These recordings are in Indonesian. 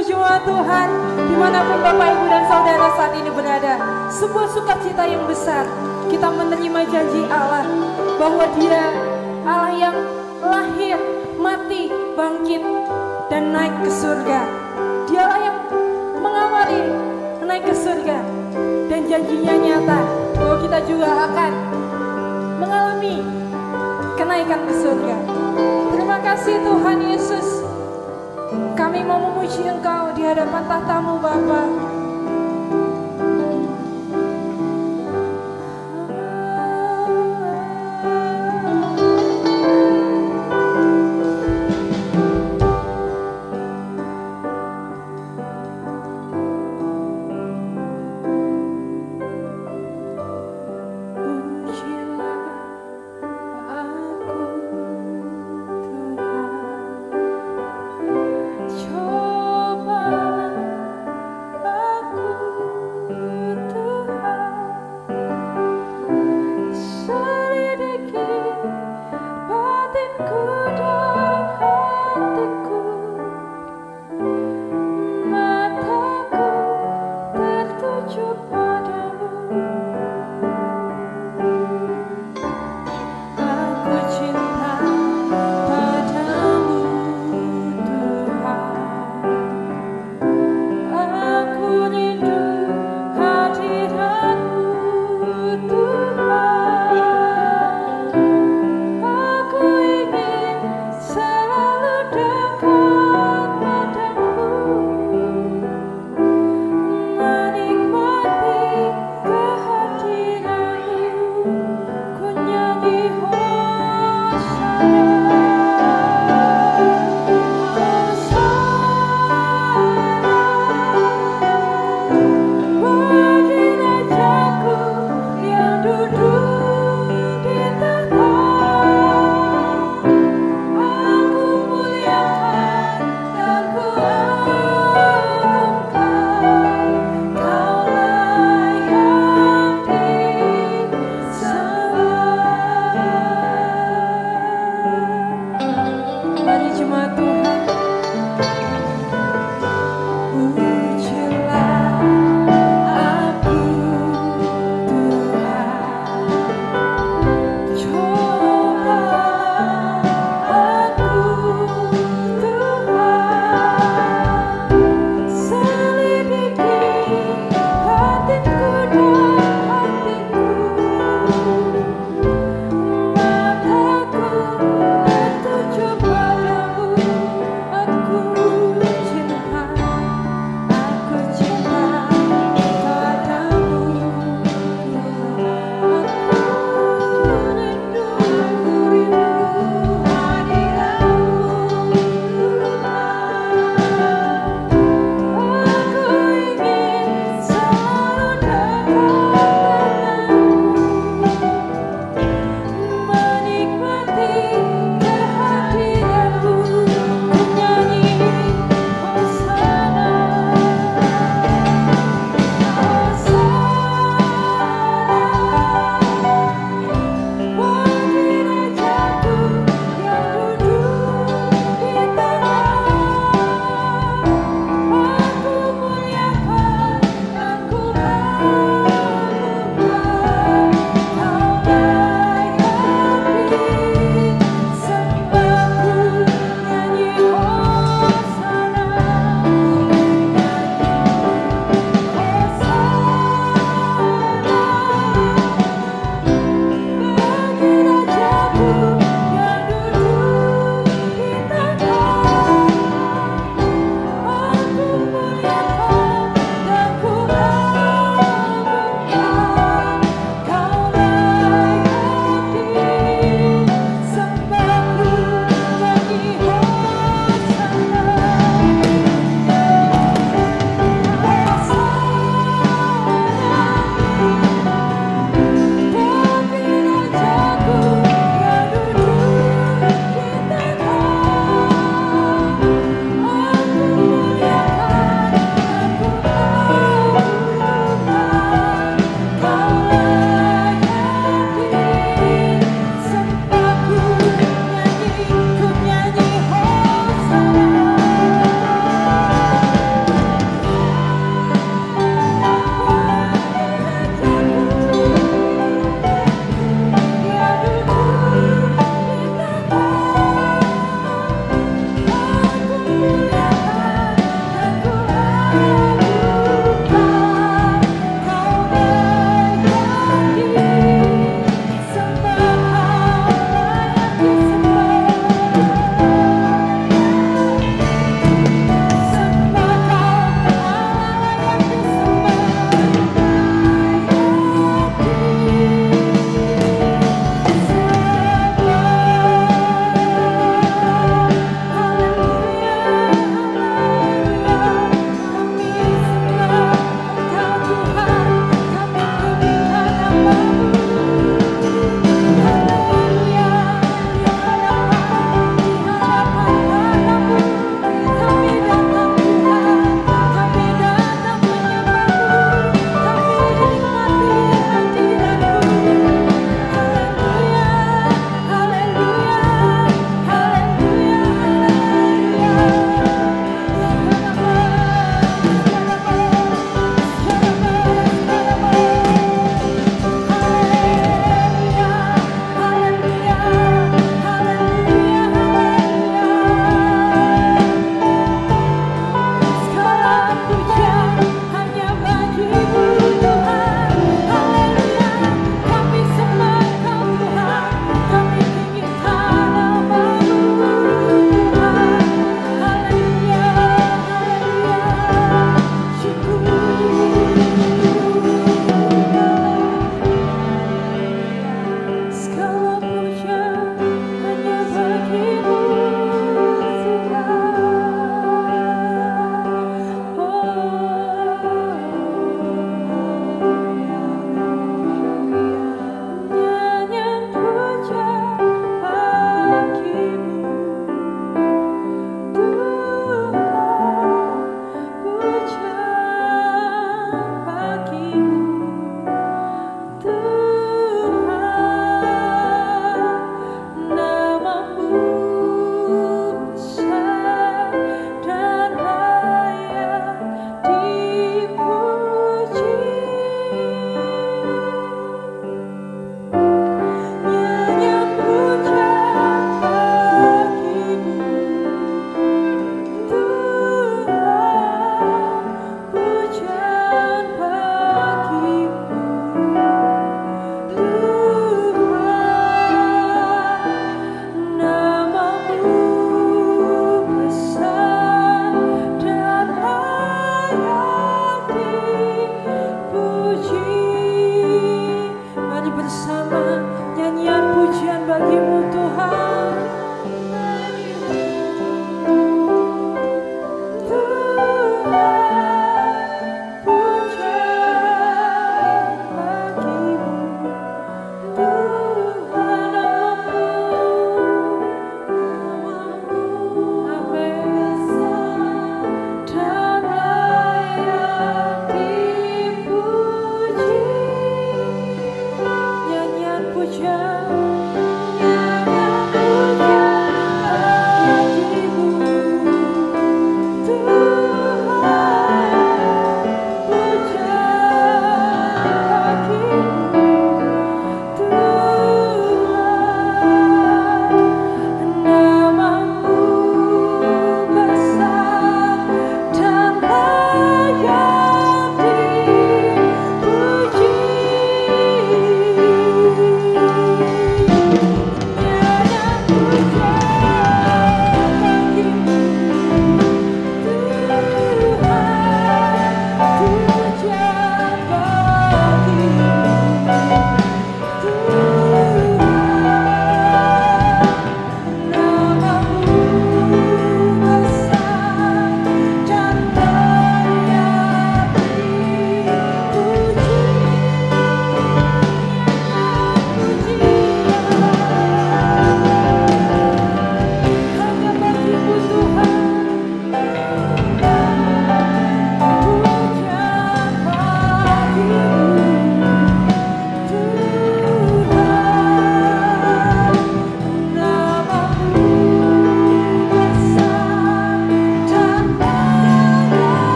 seluruh jemaat Tuhan, dimanapun Bapak, Ibu, dan Saudara saat ini berada, sebuah sukacita yang besar. Kita menerima janji Allah bahwa Dia Allah yang lahir, mati, bangkit, dan naik ke surga. Dialah yang mengawali naik ke surga, dan janjinya nyata bahwa kita juga akan mengalami kenaikan ke surga. Terima kasih Tuhan Yesus. Kami mau memuji Engkau di hadapan tahta-Mu Bapa. Cobalah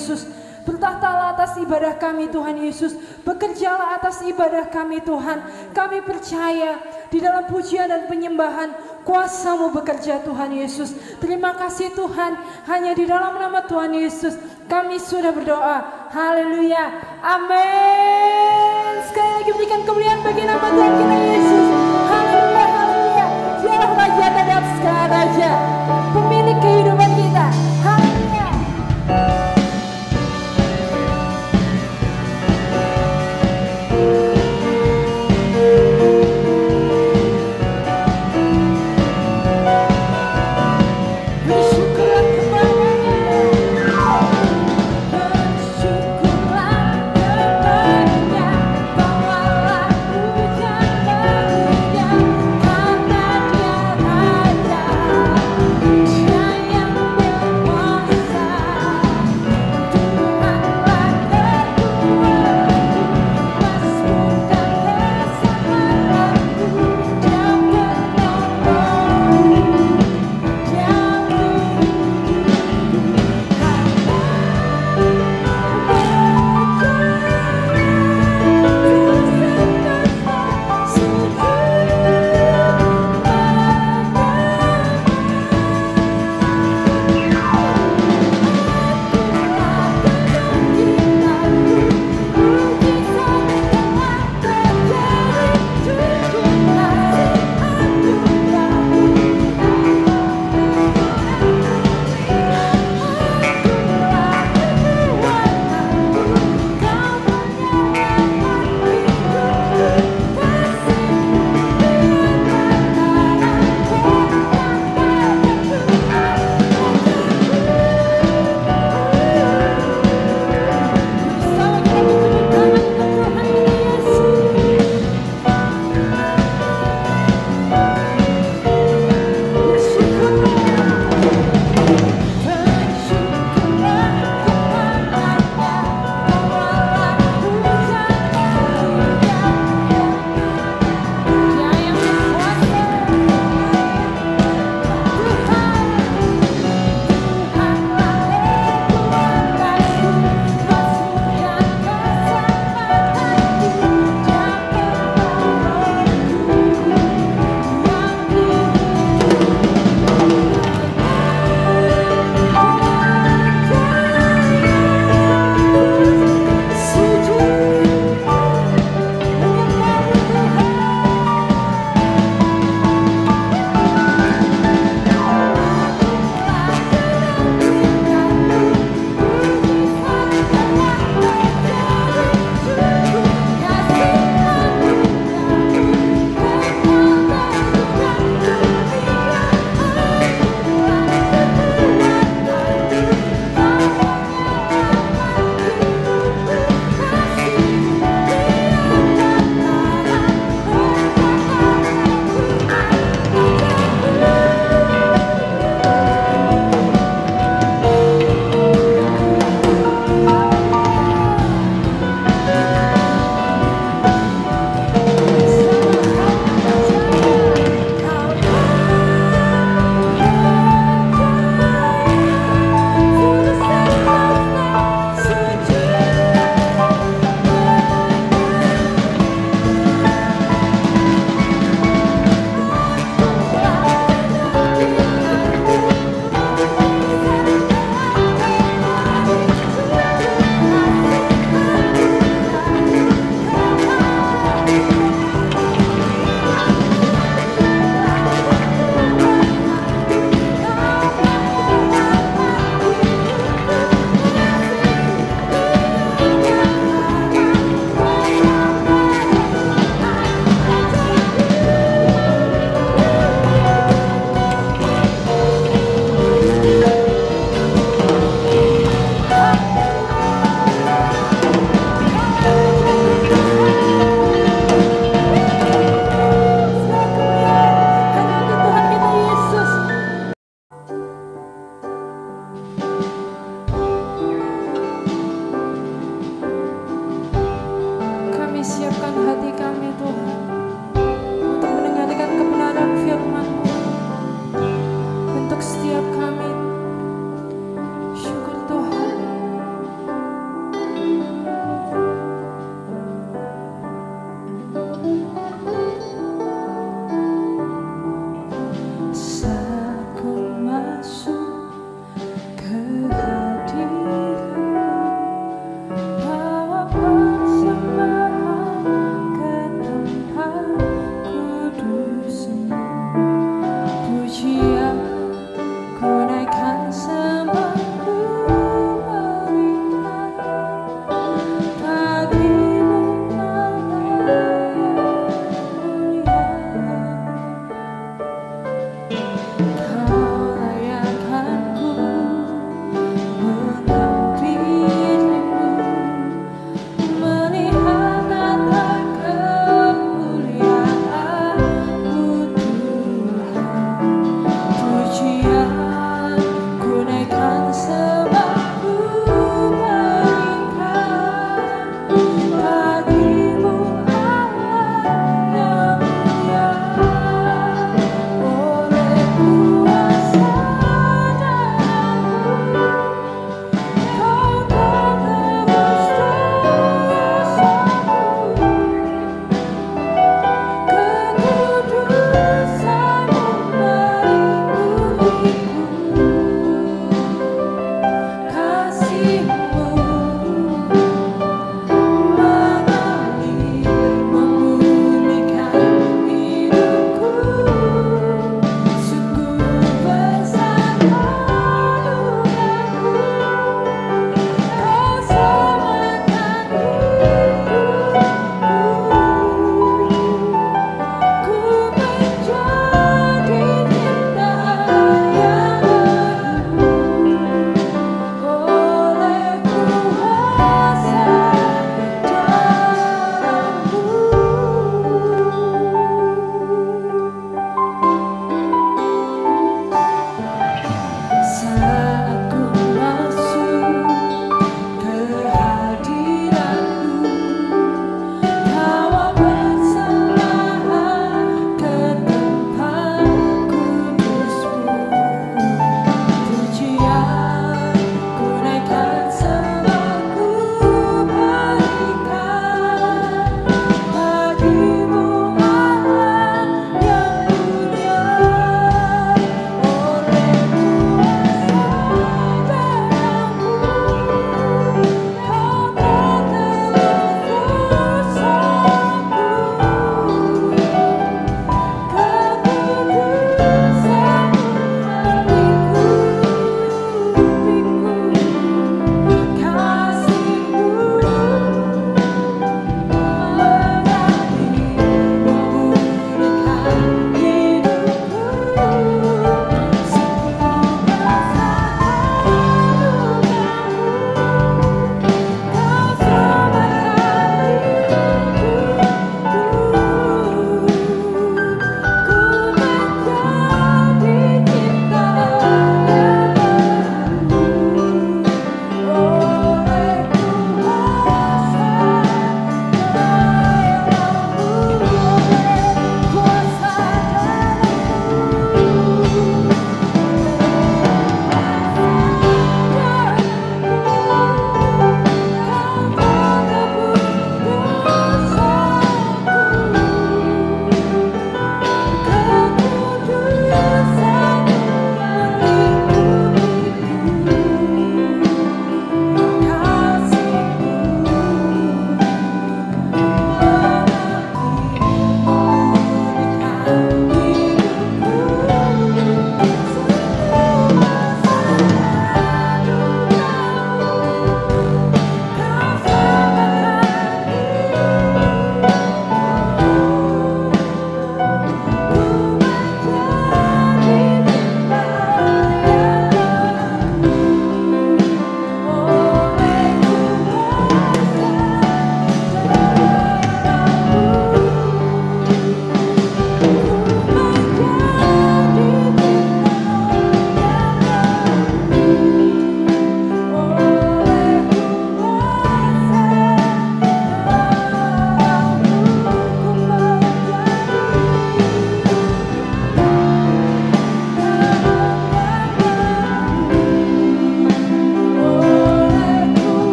Yesus. Bertahtalah atas ibadah kami Tuhan Yesus. Bekerjalah atas ibadah kami Tuhan. Kami percaya di dalam pujian dan penyembahan kuasa-Mu bekerja Tuhan Yesus. Terima kasih Tuhan. Hanya di dalam nama Tuhan Yesus kami sudah berdoa. Haleluya. Amin. Sekali lagi berikan kemuliaan bagi nama Tuhan kita Yesus. Haleluya, haleluya. Dialah Raja dan segala raja, pemilik kehidupan kita. Haleluya. Yang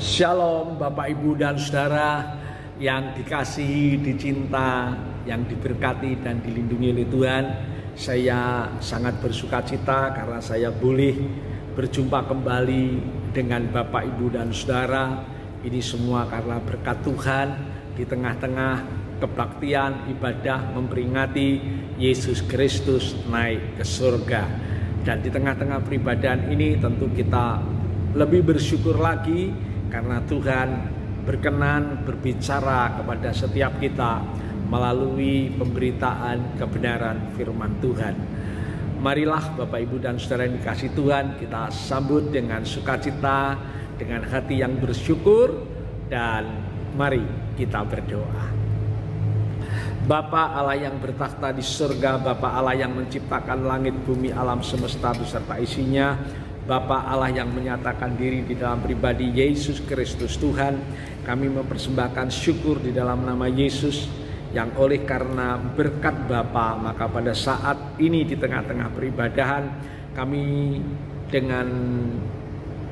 Shalom Bapak Ibu dan Saudara yang dikasihi, dicinta, yang diberkati dan dilindungi oleh Tuhan. Saya sangat bersuka cita karena saya boleh berjumpa kembali dengan Bapak Ibu dan Saudara. Ini semua karena berkat Tuhan di tengah-tengah kebaktian ibadah memperingati Yesus Kristus naik ke surga. Dan di tengah-tengah peribadahan ini tentu kita lebih bersyukur lagi karena Tuhan berkenan berbicara kepada setiap kita melalui pemberitaan kebenaran firman Tuhan. Marilah Bapak Ibu dan Saudara yang dikasihi Tuhan, kita sambut dengan sukacita, dengan hati yang bersyukur, dan mari kita berdoa. Bapa Allah yang bertakhta di surga, Bapa Allah yang menciptakan langit, bumi, alam semesta beserta isinya, Bapa Allah yang menyatakan diri di dalam pribadi Yesus Kristus Tuhan, kami mempersembahkan syukur di dalam nama Yesus, yang oleh karena berkat Bapa, maka pada saat ini di tengah-tengah peribadahan kami dengan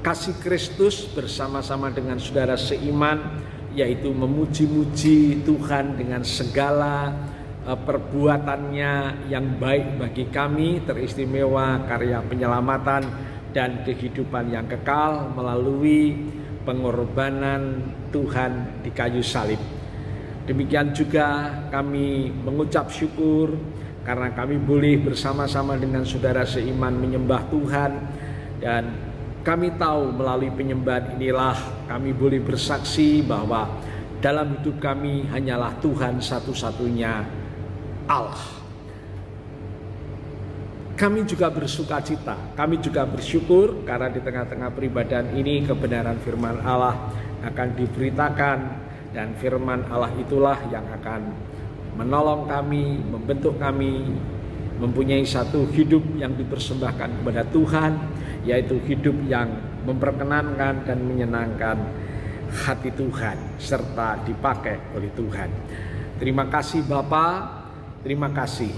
kasih Kristus bersama-sama dengan saudara seiman, yaitu memuji-muji Tuhan dengan segala perbuatannya yang baik bagi kami, teristimewa karya penyelamatan dan kehidupan yang kekal melalui pengorbanan Tuhan di kayu salib. Demikian juga kami mengucap syukur karena kami boleh bersama-sama dengan saudara seiman menyembah Tuhan, dan kami tahu melalui penyembahan inilah kami boleh bersaksi bahwa dalam hidup kami hanyalah Tuhan satu-satunya Allah. Kami juga bersuka cita, kami juga bersyukur karena di tengah-tengah peribadahan ini kebenaran firman Allah akan diberitakan, dan firman Allah itulah yang akan menolong kami, membentuk kami, mempunyai satu hidup yang dipersembahkan kepada Tuhan, yaitu hidup yang memperkenankan dan menyenangkan hati Tuhan serta dipakai oleh Tuhan. Terima kasih Bapa, terima kasih.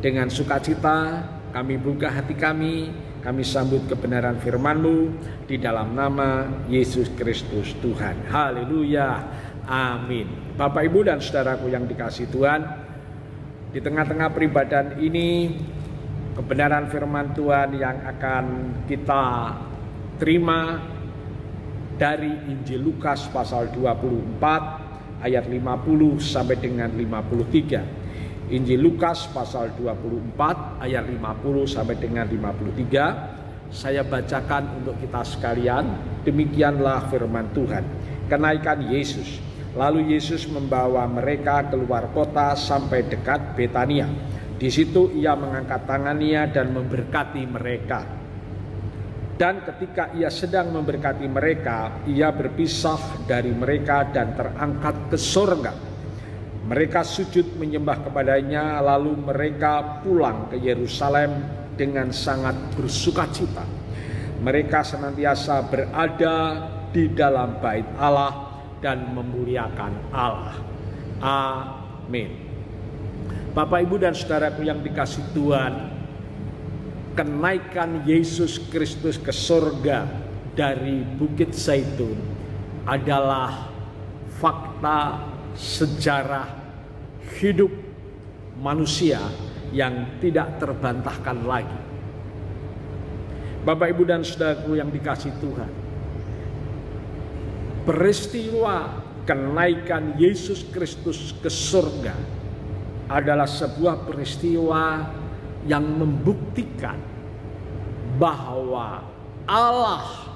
Dengan sukacita kami buka hati kami sambut kebenaran firman-Mu di dalam nama Yesus Kristus Tuhan. Haleluya, amin. Bapak Ibu dan saudaraku yang dikasihi Tuhan, di tengah-tengah peribadahan ini kebenaran firman Tuhan yang akan kita terima dari Injil Lukas pasal 24 ayat 50 sampai dengan 53. Injil Lukas pasal 24 ayat 50 sampai dengan 53. Saya bacakan untuk kita sekalian. Demikianlah firman Tuhan. Kenaikan Yesus. Lalu Yesus membawa mereka keluar kota sampai dekat Betania. Di situ ia mengangkat tangannya dan memberkati mereka. Dan ketika ia sedang memberkati mereka, ia berpisah dari mereka dan terangkat ke surga. Mereka sujud menyembah kepadanya, lalu mereka pulang ke Yerusalem dengan sangat bersukacita. Mereka senantiasa berada di dalam bait Allah dan memuliakan Allah. Amin. Bapak, Ibu, dan saudaraku yang dikasihi Tuhan, kenaikan Yesus Kristus ke surga dari Bukit Zaitun adalah fakta sejarah hidup manusia yang tidak terbantahkan lagi. Bapak, Ibu, dan saudaraku yang dikasihi Tuhan, peristiwa kenaikan Yesus Kristus ke surga adalah sebuah peristiwa yang membuktikan bahwa Allah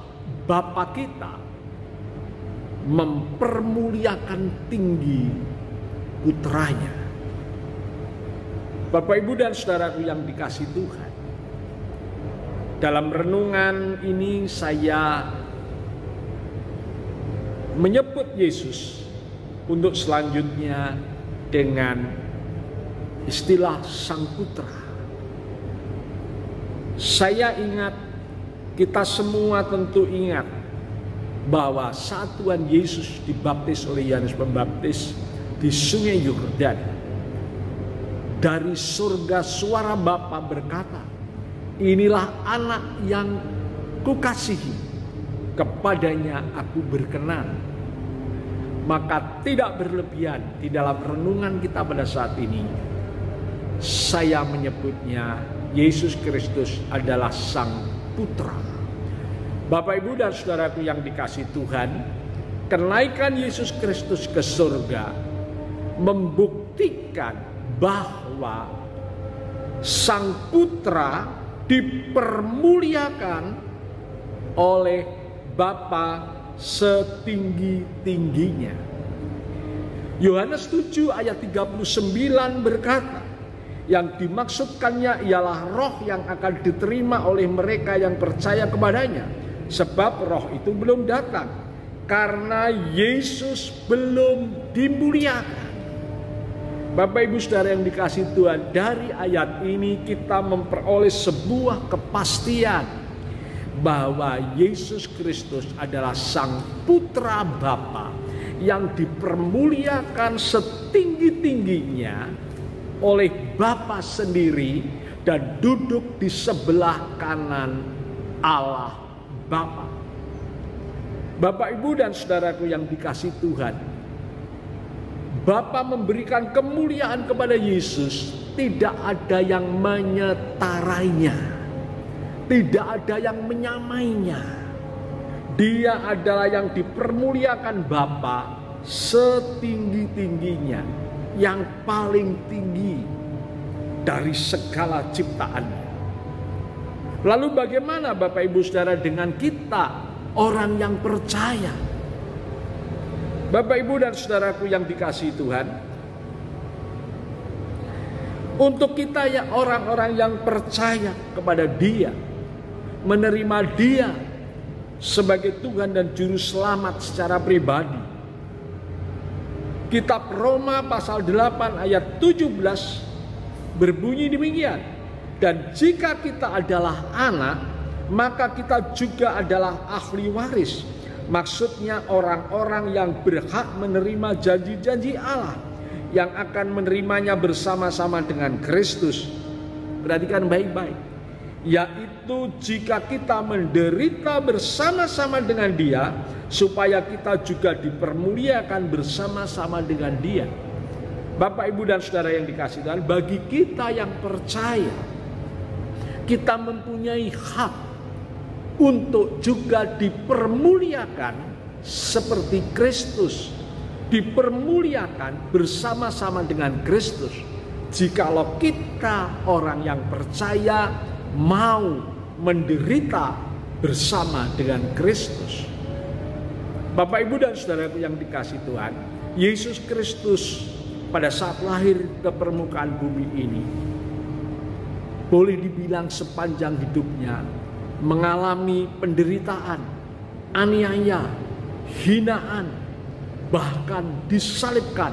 Bapa kita mempermuliakan tinggi putranya. Bapak, Ibu, dan saudaraku yang dikasihi Tuhan, dalam renungan ini saya menyebut Yesus untuk selanjutnya dengan istilah Sang Putra. Saya ingat, kita semua tentu ingat bahwa saat Tuhan Yesus dibaptis oleh Yohanes Pembaptis di Sungai Yordan, dari surga suara Bapa berkata, "Inilah anak yang kukasihi, kepadanya aku berkenan. Maka tidak berlebihan di dalam renungan kita pada saat ini, saya menyebutnya Yesus Kristus adalah Sang Putra. Bapak, Ibu, dan saudaraku yang dikasihi Tuhan, kenaikan Yesus Kristus ke surga membuktikan bahwa Sang Putra dipermuliakan oleh Bapa setinggi-tingginya. Yohanes 7 ayat 39 berkata, yang dimaksudkannya ialah roh yang akan diterima oleh mereka yang percaya kepadanya, sebab roh itu belum datang karena Yesus belum dimuliakan. Bapak, Ibu, saudara yang dikasihi Tuhan, dari ayat ini kita memperoleh sebuah kepastian bahwa Yesus Kristus adalah Sang Putra Bapa yang dipermuliakan setinggi-tingginya oleh Bapa sendiri dan duduk di sebelah kanan Allah Bapa. Bapak, Ibu, dan saudaraku yang dikasihi Tuhan, Bapa memberikan kemuliaan kepada Yesus, tidak ada yang menyetarainya. Tidak ada yang menyamainya. Dia adalah yang dipermuliakan Bapa setinggi-tingginya, yang paling tinggi dari segala ciptaannya. Lalu bagaimana Bapak, Ibu, saudara dengan kita orang yang percaya? Bapak, Ibu, dan saudaraku yang dikasihi Tuhan, untuk kita ya orang-orang yang percaya kepada Dia, menerima Dia sebagai Tuhan dan Juru Selamat secara pribadi. Kitab Roma pasal 8 ayat 17 berbunyi demikian. Dan jika kita adalah anak, maka kita juga adalah ahli waris. Maksudnya orang-orang yang berhak menerima janji-janji Allah, yang akan menerimanya bersama-sama dengan Kristus. Perhatikan baik-baik. Yaitu jika kita menderita bersama-sama dengan Dia, supaya kita juga dipermuliakan bersama-sama dengan Dia. Bapak, Ibu, dan saudara yang dikasihi Tuhan, bagi kita yang percaya, kita mempunyai hak untuk juga dipermuliakan seperti Kristus, dipermuliakan bersama-sama dengan Kristus. Jikalau kita orang yang percaya mau menderita bersama dengan Kristus. Bapak, Ibu, dan saudaraku yang dikasihi Tuhan, Yesus Kristus pada saat lahir ke permukaan bumi ini, boleh dibilang sepanjang hidupnya mengalami penderitaan, aniaya, hinaan, bahkan disalibkan,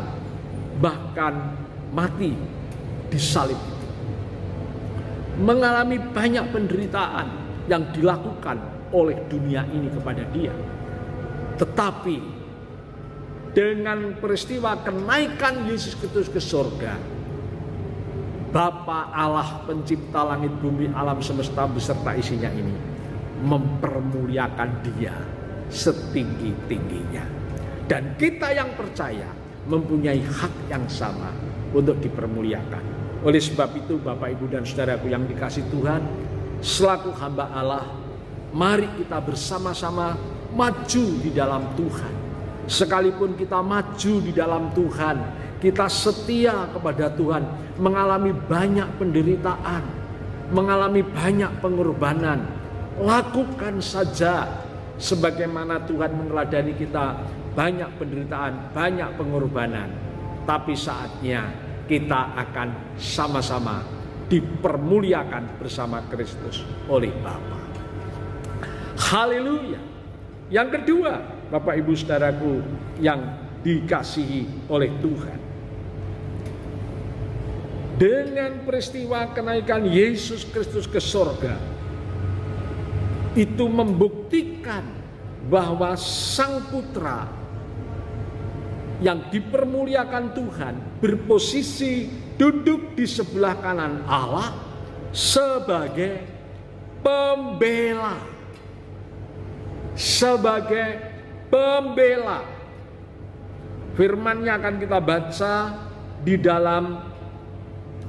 bahkan mati disalib. Mengalami banyak penderitaan yang dilakukan oleh dunia ini kepada Dia. Tetapi dengan peristiwa kenaikan Yesus Kristus ke surga, Bapa Allah pencipta langit bumi alam semesta beserta isinya ini mempermuliakan Dia setinggi-tingginya. Dan kita yang percaya mempunyai hak yang sama untuk dipermuliakan. Oleh sebab itu, Bapak, Ibu, dan saudaraku yang dikasihi Tuhan, selaku hamba Allah, mari kita bersama-sama maju di dalam Tuhan. Sekalipun kita maju di dalam Tuhan, kita setia kepada Tuhan, mengalami banyak penderitaan, mengalami banyak pengorbanan, lakukan saja sebagaimana Tuhan meneladani kita, banyak penderitaan, banyak pengorbanan. Tapi saatnya kita akan sama-sama dipermuliakan bersama Kristus oleh Bapa. Haleluya. Yang kedua, Bapak, Ibu, saudaraku yang dikasihi oleh Tuhan, dengan peristiwa kenaikan Yesus Kristus ke surga, itu membuktikan bahwa Sang Putra yang dipermuliakan Tuhan berposisi duduk di sebelah kanan Allah sebagai pembela. sebagai pembela. Firman-Nya akan kita baca di dalam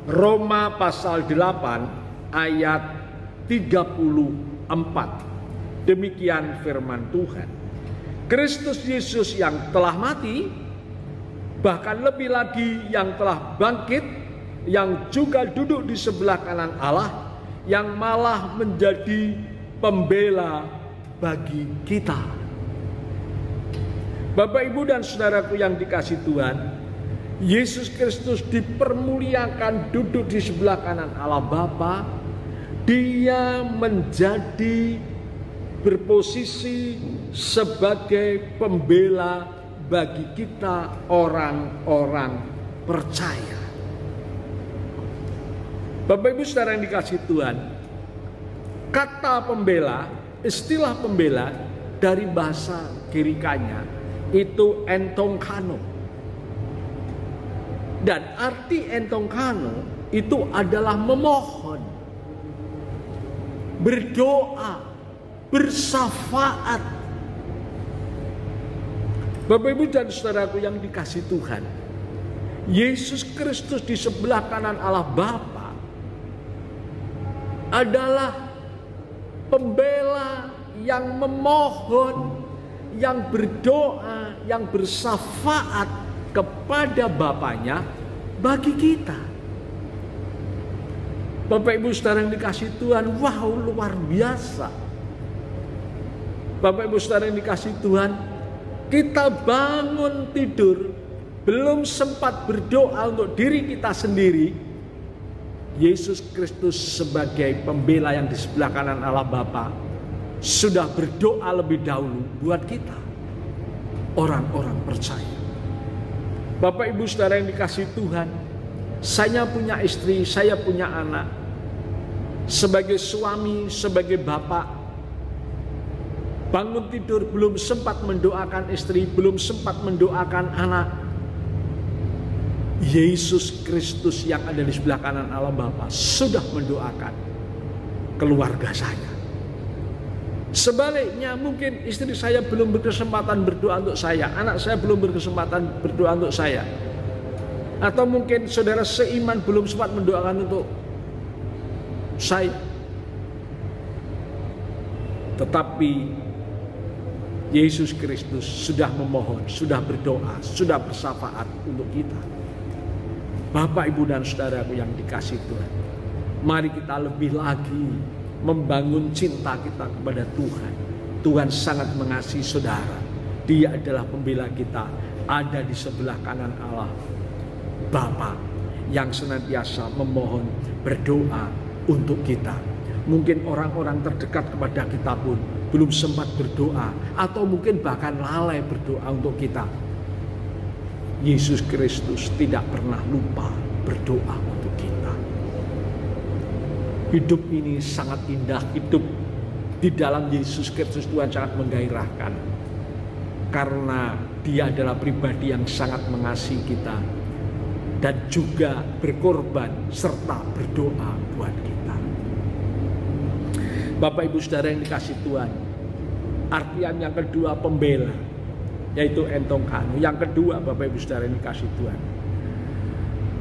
Roma pasal 8 ayat 34. Demikian firman Tuhan. Kristus Yesus yang telah mati, bahkan lebih lagi yang telah bangkit, yang juga duduk di sebelah kanan Allah, yang malah menjadi pembela bagi kita. Bapak, Ibu, dan saudaraku yang dikasihi Tuhan, Yesus Kristus dipermuliakan duduk di sebelah kanan Allah Bapa. Dia menjadi berposisi sebagai pembela bagi kita orang-orang percaya. Bapak, Ibu, saudara yang dikasihi Tuhan, kata pembela, istilah pembela dari bahasa Girikanya itu entongkano. Dan arti entongkano itu adalah memohon, berdoa, bersafaat. Bapak, Ibu, dan saudaraku yang dikasihi Tuhan, Yesus Kristus di sebelah kanan Allah Bapa adalah pembela yang memohon, yang berdoa, yang bersafaat kepada Bapaknya bagi kita. Bapak, Ibu, saudara yang dikasihi Tuhan, wow, luar biasa. Bapak, Ibu, saudara yang dikasihi Tuhan, kita bangun tidur, belum sempat berdoa untuk diri kita sendiri, Yesus Kristus sebagai pembela yang di sebelah kanan Allah Bapa sudah berdoa lebih dahulu buat kita, orang-orang percaya. Bapak, Ibu, saudara yang dikasihi Tuhan, saya punya istri, saya punya anak. Sebagai suami, sebagai bapak, bangun tidur belum sempat mendoakan istri, belum sempat mendoakan anak. Yesus Kristus yang ada di sebelah kanan Allah Bapa sudah mendoakan keluarga saya. Sebaliknya, mungkin istri saya belum berkesempatan berdoa untuk saya, anak saya belum berkesempatan berdoa untuk saya, atau mungkin saudara seiman belum sempat mendoakan untuk saya. Tetapi Yesus Kristus sudah memohon, sudah berdoa, sudah bersafaat untuk kita. Bapak, Ibu, dan saudaraku yang dikasihi Tuhan, mari kita lebih lagi membangun cinta kita kepada Tuhan. Tuhan sangat mengasihi saudara. Dia adalah pembela kita, ada di sebelah kanan Allah Bapa yang senantiasa memohon, berdoa untuk kita. Mungkin orang-orang terdekat kepada kita pun belum sempat berdoa, atau mungkin bahkan lalai berdoa untuk kita. Yesus Kristus tidak pernah lupa berdoa untuk kita. Hidup ini sangat indah, hidup di dalam Yesus Kristus Tuhan sangat menggairahkan. Karena Dia adalah pribadi yang sangat mengasihi kita dan juga berkorban serta berdoa buat kita. Bapak, Ibu, saudara yang dikasihi Tuhan, artian yang kedua pembela, yaitu entongkano. Yang kedua, Bapak, Ibu, saudara yang dikasihi Tuhan,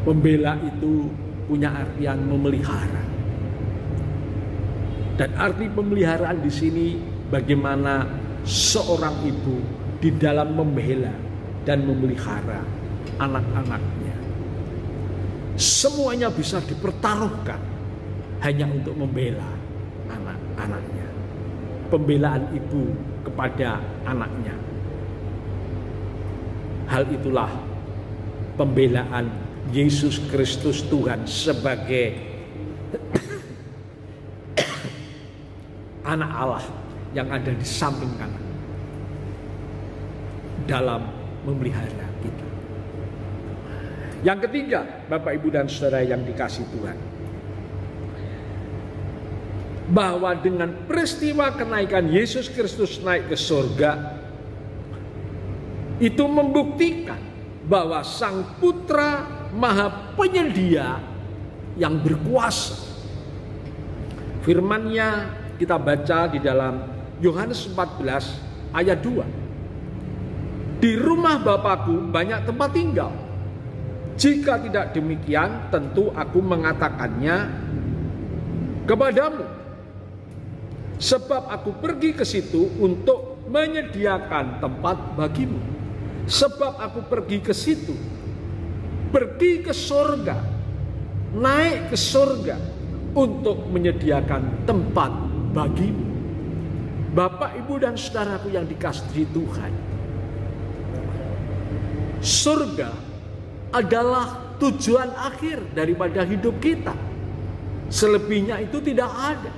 pembela itu punya artian memelihara. Dan arti pemeliharaan di sini bagaimana seorang ibu di dalam membela dan memelihara anak-anaknya. Semuanya bisa dipertaruhkan hanya untuk membela anak-anaknya. Pembelaan ibu kepada anaknya. Hal itulah pembelaan Yesus Kristus Tuhan sebagai anak Allah yang ada di samping kanan dalam memelihara kita. Yang ketiga, Bapak, Ibu, dan saudara yang dikasihi Tuhan, bahwa dengan peristiwa kenaikan Yesus Kristus naik ke surga, itu membuktikan bahwa Sang Putra Maha Penyedia yang berkuasa. Firman-Nya kita baca di dalam Yohanes 14 ayat 2. Di rumah Bapakku banyak tempat tinggal. Jika tidak demikian, tentu aku mengatakannya kepadamu. Sebab aku pergi ke situ untuk menyediakan tempat bagimu. Sebab aku pergi ke situ, pergi ke surga, naik ke surga untuk menyediakan tempat bagimu. Bapak, Ibu, dan saudaraku yang dikasihi Tuhan, surga adalah tujuan akhir daripada hidup kita. Selebihnya itu tidak ada.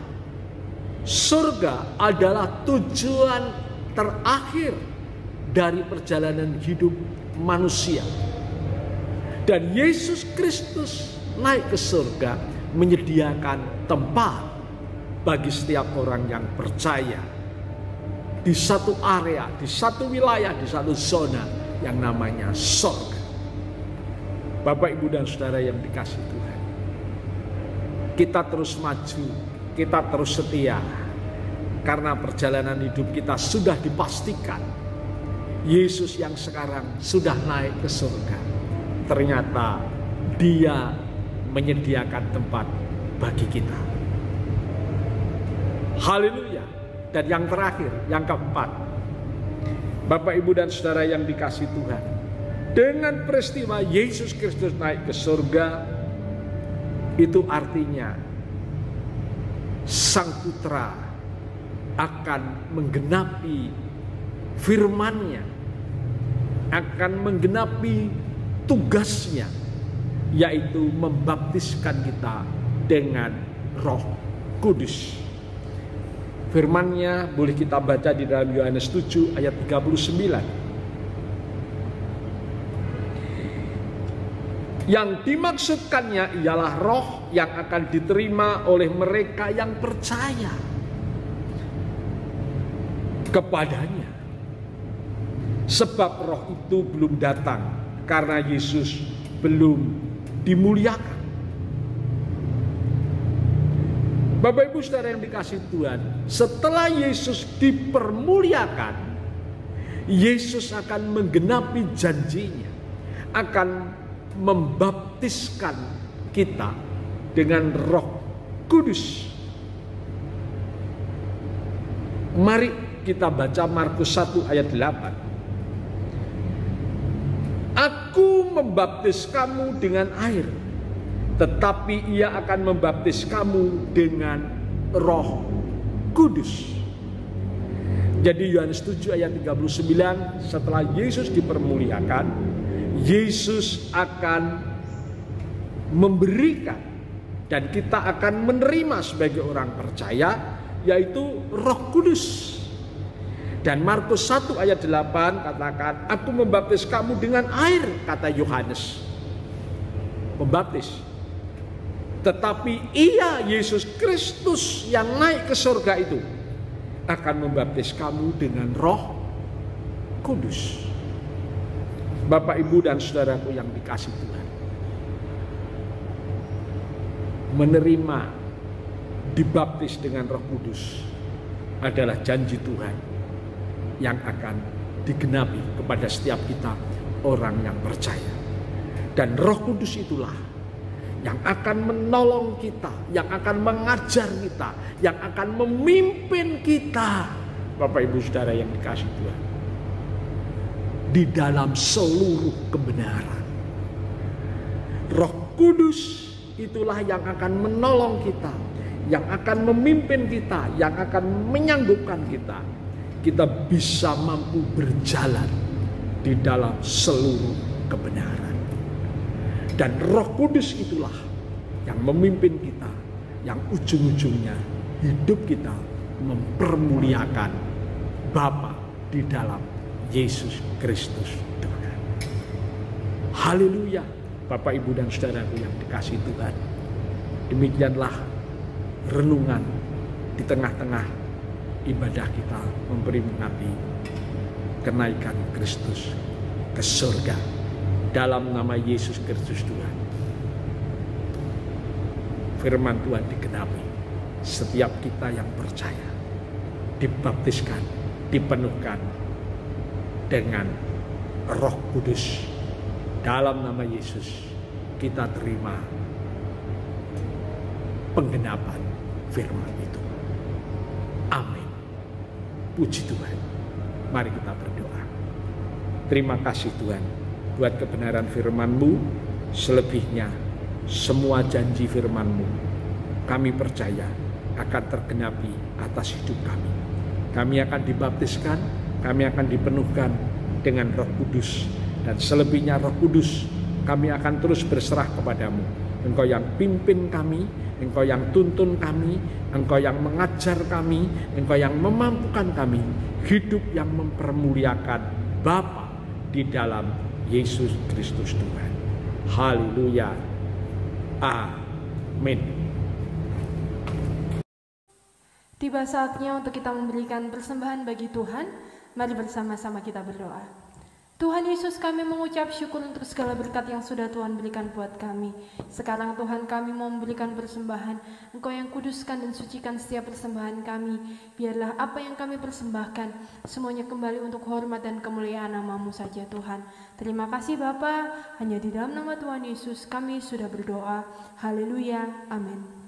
Surga adalah tujuan terakhir dari perjalanan hidup manusia. Dan Yesus Kristus naik ke surga menyediakan tempat bagi setiap orang yang percaya di satu area, di satu wilayah, di satu zona yang namanya surga. Bapak, Ibu, dan saudara yang dikasihi Tuhan, kita terus maju, kita terus setia, karena perjalanan hidup kita sudah dipastikan Yesus yang sekarang sudah naik ke surga. Ternyata Dia menyediakan tempat bagi kita. Haleluya. Dan yang terakhir, yang keempat, Bapak, Ibu, dan saudara yang dikasihi Tuhan, dengan peristiwa Yesus Kristus naik ke surga, itu artinya Sang Putra akan menggenapi firman-Nya, akan menggenapi tugasnya, yaitu membaptiskan kita dengan Roh Kudus. Firman-Nya boleh kita baca di dalam Yohanes 7 ayat 39. Yang dimaksudkannya ialah roh yang akan diterima oleh mereka yang percaya kepadanya. Sebab roh itu belum datang karena Yesus belum dimuliakan. Bapak, Ibu, saudara yang dikasihi Tuhan, setelah Yesus dipermuliakan, Yesus akan menggenapi janjinya, akan membaptiskan kita dengan Roh Kudus. Mari kita baca Markus 1 ayat 8. Aku membaptis kamu dengan air, tetapi Ia akan membaptis kamu dengan Roh Kudus. Jadi Yohanes 7 ayat 39, setelah Yesus dipermuliakan, Yesus akan memberikan dan kita akan menerima sebagai orang percaya, yaitu Roh Kudus. Dan Markus 1 ayat 8 katakan, aku membaptis kamu dengan air, kata Yohanes pembaptis. Tetapi Ia, Yesus Kristus yang naik ke surga itu, akan membaptis kamu dengan Roh Kudus. Bapak, Ibu, dan saudaraku yang dikasihi Tuhan, menerima dibaptis dengan Roh Kudus adalah janji Tuhan yang akan digenapi kepada setiap kita orang yang percaya. Dan Roh Kudus itulah yang akan menolong kita, yang akan mengajar kita, yang akan memimpin kita, Bapak, Ibu, saudara yang dikasihi Tuhan, di dalam seluruh kebenaran. Roh Kudus itulah yang akan menolong kita, yang akan memimpin kita, yang akan menyanggupkan kita. Kita bisa mampu berjalan di dalam seluruh kebenaran. Dan Roh Kudus itulah yang memimpin kita, yang ujung-ujungnya hidup kita mempermuliakan Bapa di dalam Yesus Kristus Tuhan. Haleluya, Bapak, Ibu, dan saudaraku yang dikasihi Tuhan. Demikianlah renungan di tengah-tengah ibadah kita memperingati kenaikan Kristus ke surga dalam nama Yesus Kristus Tuhan. Firman Tuhan digenapi, setiap kita yang percaya dibaptiskan, dipenuhkan dengan Roh Kudus. Dalam nama Yesus kita terima penggenapan firman itu. Amin. Puji Tuhan. Mari kita berdoa. Terima kasih Tuhan buat kebenaran firman-Mu. Selebihnya semua janji firman-Mu kami percaya akan tergenapi atas hidup kami. Kami akan dibaptiskan, kami akan dipenuhkan dengan Roh Kudus. Dan selebihnya Roh Kudus, kami akan terus berserah kepadamu. Engkau yang pimpin kami, Engkau yang tuntun kami, Engkau yang mengajar kami, Engkau yang memampukan kami hidup yang mempermuliakan Bapa di dalam Yesus Kristus Tuhan. Haleluya. Amin. Tiba saatnya untuk kita memberikan persembahan bagi Tuhan. Mari bersama-sama kita berdoa. Tuhan Yesus, kami mengucap syukur untuk segala berkat yang sudah Tuhan berikan buat kami. Sekarang Tuhan, kami mau memberikan persembahan. Engkau yang kuduskan dan sucikan setiap persembahan kami. Biarlah apa yang kami persembahkan semuanya kembali untuk hormat dan kemuliaan nama-Mu saja Tuhan. Terima kasih Bapa. Hanya di dalam nama Tuhan Yesus kami sudah berdoa. Haleluya. Amin.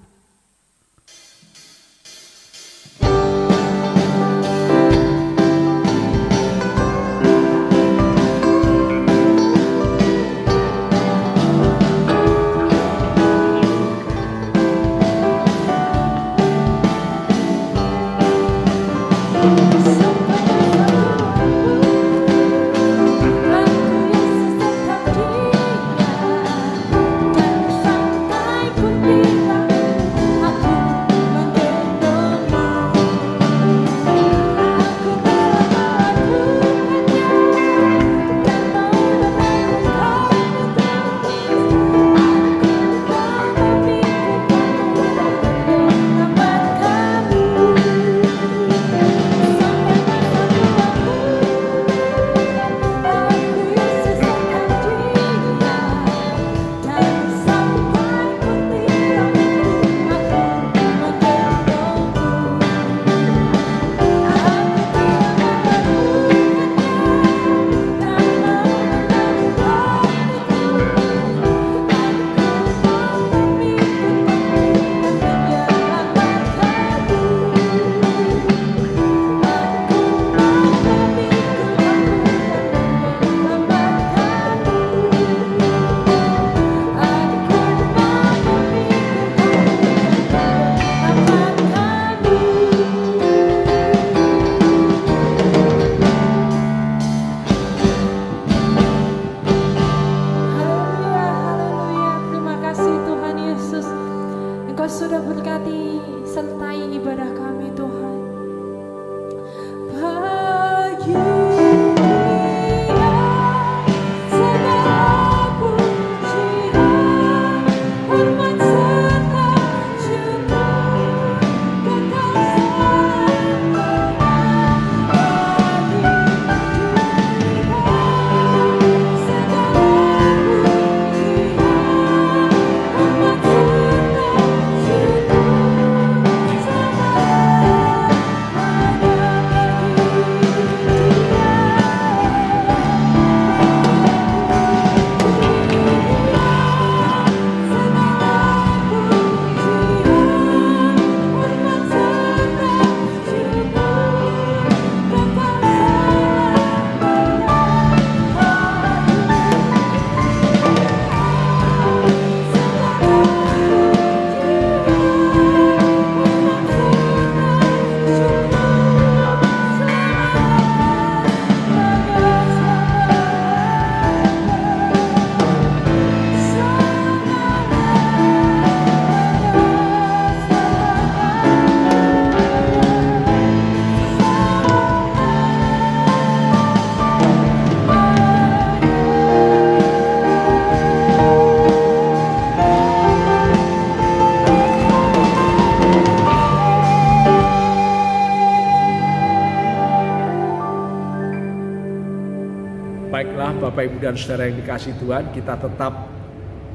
Bapak Ibu dan Saudara yang dikasihi Tuhan, kita tetap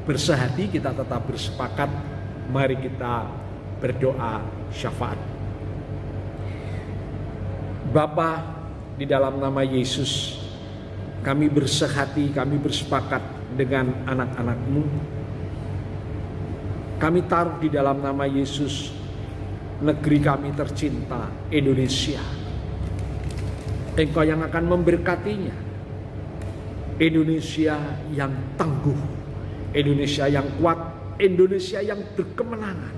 bersehati, kita tetap bersepakat. Mari kita berdoa syafaat. Bapa, di dalam nama Yesus, kami bersehati, kami bersepakat dengan anak-anak-Mu. Kami taruh di dalam nama Yesus negeri kami tercinta, Indonesia. Engkau yang akan memberkatinya. Indonesia yang tangguh, Indonesia yang kuat, Indonesia yang berkemenangan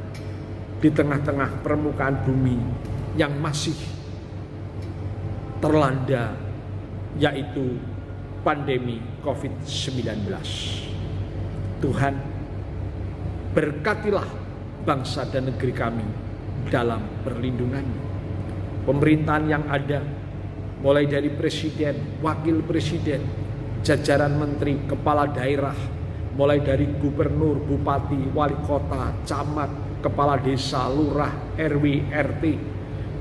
di tengah-tengah permukaan bumi yang masih terlanda, yaitu pandemi COVID-19. Tuhan, berkatilah bangsa dan negeri kami dalam perlindungan-Mu. Pemerintahan yang ada, mulai dari presiden, wakil presiden, jajaran menteri, kepala daerah, mulai dari gubernur, bupati, wali kota, camat, kepala desa, lurah, RW, RT,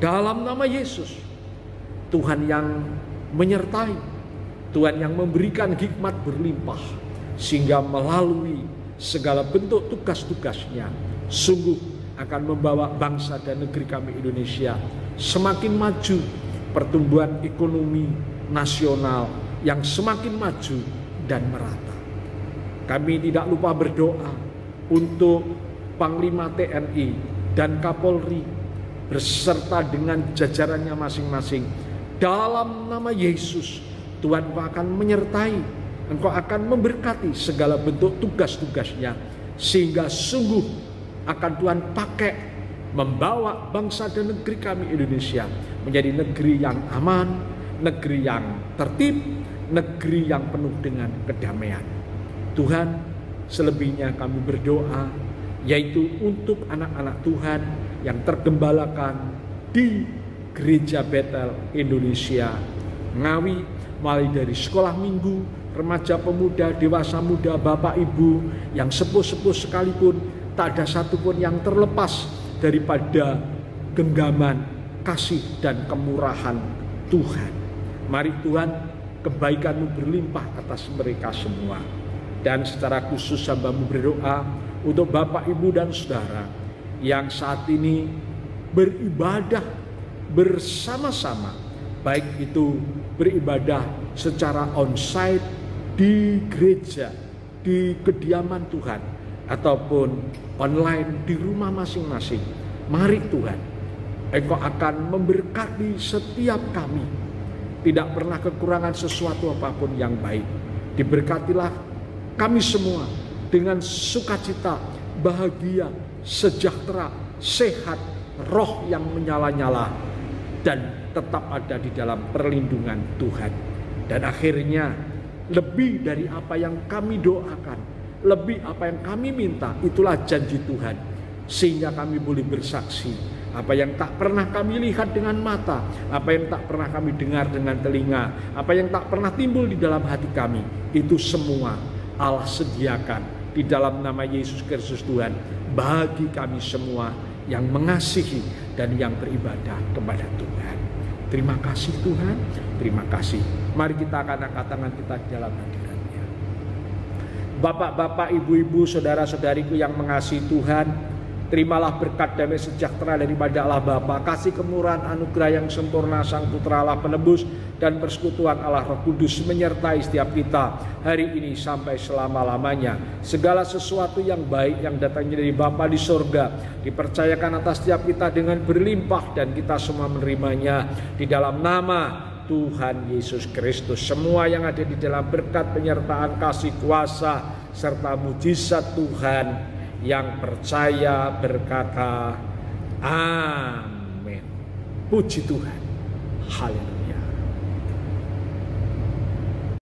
dalam nama Yesus, Tuhan yang menyertai, Tuhan yang memberikan hikmat berlimpah, sehingga melalui segala bentuk tugas-tugasnya sungguh akan membawa bangsa dan negeri kami Indonesia semakin maju, pertumbuhan ekonomi nasional yang semakin maju dan merata. Kami tidak lupa berdoa untuk Panglima TNI dan Kapolri beserta dengan jajarannya masing-masing. Dalam nama Yesus, Tuhan akan menyertai, Engkau akan memberkati segala bentuk tugas-tugasnya, sehingga sungguh akan Tuhan pakai membawa bangsa dan negeri kami Indonesia menjadi negeri yang aman, negeri yang tertib, negeri yang penuh dengan kedamaian. Tuhan, selebihnya kami berdoa, yaitu untuk anak-anak Tuhan yang tergembalakan di Gereja Betel Indonesia Ngawi, mulai dari sekolah minggu, remaja pemuda, dewasa muda, bapak ibu yang sepuh-sepuh sekalipun, tak ada satupun yang terlepas daripada genggaman kasih dan kemurahan Tuhan. Mari Tuhan, kebaikan-Mu berlimpah atas mereka semua. Dan secara khusus hamba-Mu berdoa untuk bapak ibu dan saudara yang saat ini beribadah bersama-sama, baik itu beribadah secara onsite di gereja, di kediaman Tuhan, ataupun online di rumah masing-masing. Mari Tuhan, Engkau akan memberkati setiap kami, tidak pernah kekurangan sesuatu apapun yang baik. Diberkatilah kami semua dengan sukacita, bahagia, sejahtera, sehat, roh yang menyala-nyala, dan tetap ada di dalam perlindungan Tuhan. Dan akhirnya lebih dari apa yang kami doakan, lebih apa yang kami minta, itulah janji Tuhan, sehingga kami boleh bersaksi apa yang tak pernah kami lihat dengan mata, apa yang tak pernah kami dengar dengan telinga, apa yang tak pernah timbul di dalam hati kami, itu semua Allah sediakan di dalam nama Yesus Kristus Tuhan bagi kami semua yang mengasihi dan yang beribadah kepada Tuhan. Terima kasih Tuhan, terima kasih. Mari kita akan angkat tangan kita di dalam hadirat-Nya. Bapak-bapak, ibu-ibu, saudara-saudariku yang mengasihi Tuhan, terimalah berkat damai sejahtera daripada Allah Bapa, kasih kemurahan anugerah yang sempurna Sang Putra Allah Penebus, dan persekutuan Allah Roh Kudus menyertai setiap kita hari ini sampai selama-lamanya. Segala sesuatu yang baik yang datangnya dari Bapa di sorga dipercayakan atas setiap kita dengan berlimpah, dan kita semua menerimanya di dalam nama Tuhan Yesus Kristus. Semua yang ada di dalam berkat, penyertaan, kasih, kuasa, serta mujizat Tuhan yang percaya berkata amin. Puji Tuhan. Haleluya.